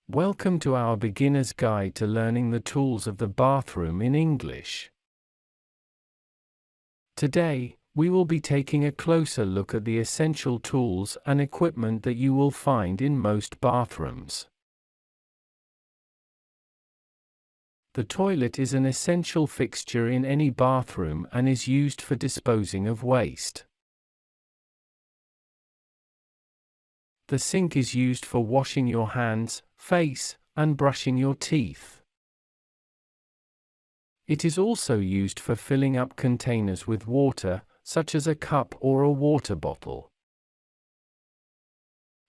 Welcome to our beginner's guide to learning the tools of the bathroom in English. Today, we will be taking a closer look at the essential tools and equipment that you will find in most bathrooms. The toilet is an essential fixture in any bathroom and is used for disposing of waste. The sink is used for washing your hands, face, and brushing your teeth. It is also used for filling up containers with water, such as a cup or a water bottle.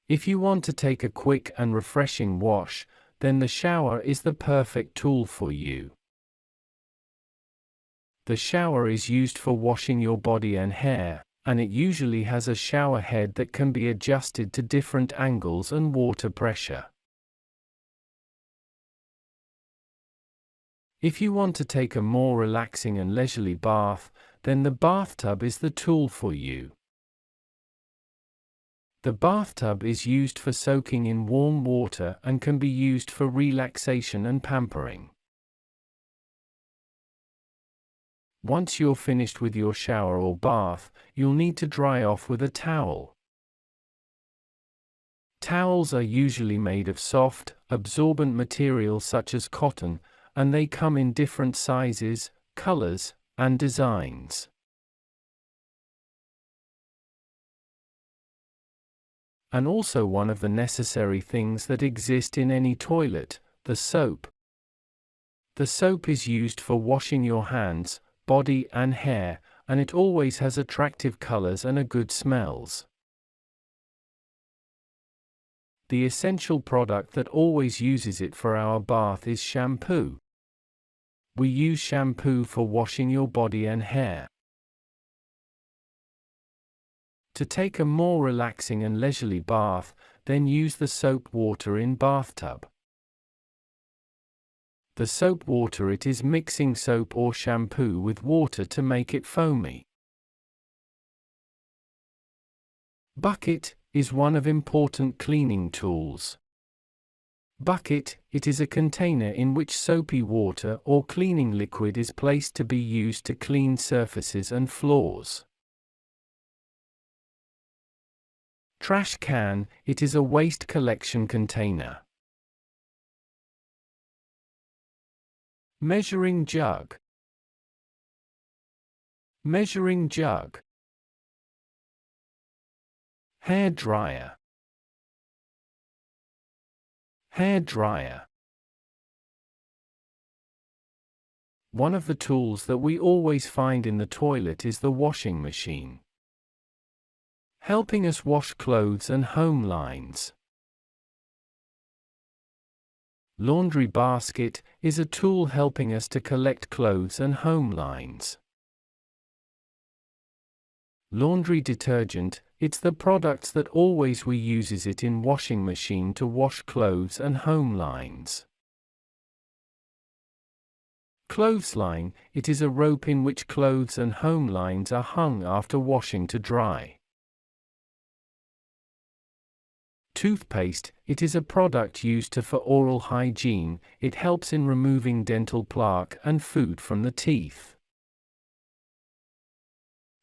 If you want to take a quick and refreshing wash, then the shower is the perfect tool for you. The shower is used for washing your body and hair, and it usually has a shower head that can be adjusted to different angles and water pressure. If you want to take a more relaxing and leisurely bath, then the bathtub is the tool for you. The bathtub is used for soaking in warm water and can be used for relaxation and pampering. Once you're finished with your shower or bath, you'll need to dry off with a towel. Towels are usually made of soft, absorbent material such as cotton, and they come in different sizes, colors, and designs. And also one of the necessary things that exist in any toilet, the soap. The soap is used for washing your hands, body and hair, and it always has attractive colors and a good smells. The essential product that always uses it for our bath is shampoo. We use shampoo for washing your body and hair. To take a more relaxing and leisurely bath, then use the soap water in bathtub. The soap water, it is mixing soap or shampoo with water to make it foamy. Bucket is one of important cleaning tools. Bucket, it is a container in which soapy water or cleaning liquid is placed to be used to clean surfaces and floors. Trash can, it is a waste collection container. Measuring jug. Measuring jug. Hair dryer. Hair dryer. One of the tools that we always find in the toilet is the washing machine, helping us wash clothes and home lines. Laundry basket is a tool helping us to collect clothes and home lines. Laundry detergent, it's the products that always we uses it in washing machine to wash clothes and home lines. Clothesline, it is a rope in which clothes and home lines are hung after washing to dry. Toothpaste, it is a product used for oral hygiene. It helps in removing dental plaque and food from the teeth.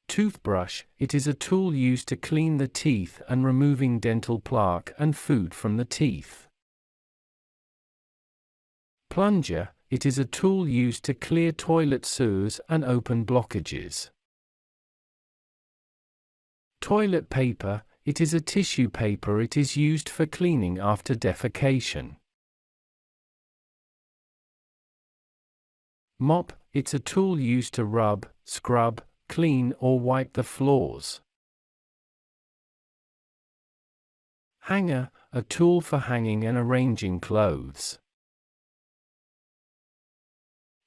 Toothbrush, it is a tool used to clean the teeth and removing dental plaque and food from the teeth. Plunger, it is a tool used to clear toilet sewers and open blockages. Toilet paper, it is a tissue paper. It is used for cleaning after defecation. Mop, it's a tool used to rub, scrub, clean or wipe the floors. Hanger, a tool for hanging and arranging clothes.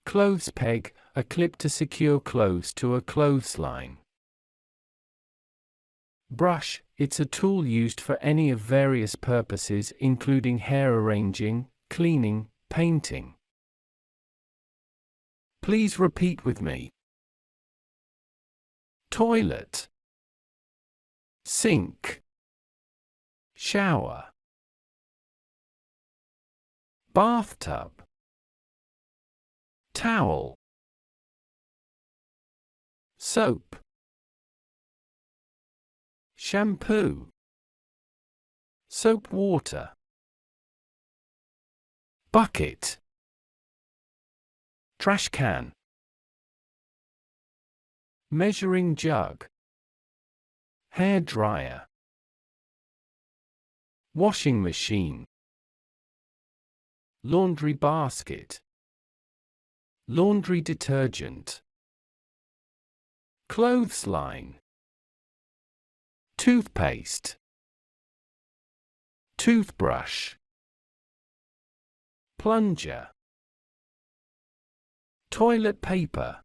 Clothes peg, a clip to secure clothes to a clothesline. Brush, it's a tool used for any of various purposes including hair arranging, cleaning, painting. Please repeat with me. Toilet, sink, shower, bathtub, towel, soap, shampoo, soap water, bucket, trash can, measuring jug, hair dryer, washing machine, laundry basket, laundry detergent, clothesline, toothpaste, toothbrush, plunger, toilet paper,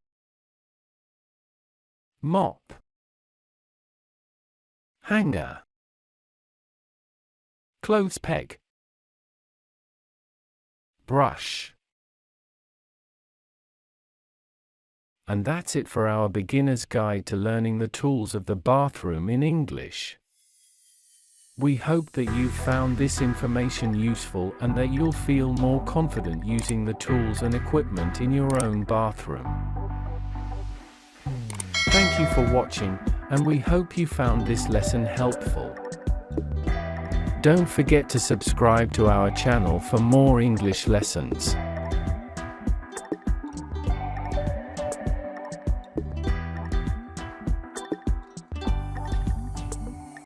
mop, hanger, clothes peg, brush. And that's it for our beginner's guide to learning the tools of the bathroom in English. We hope that you've found this information useful and that you'll feel more confident using the tools and equipment in your own bathroom. Thank you for watching, and we hope you found this lesson helpful. Don't forget to subscribe to our channel for more English lessons.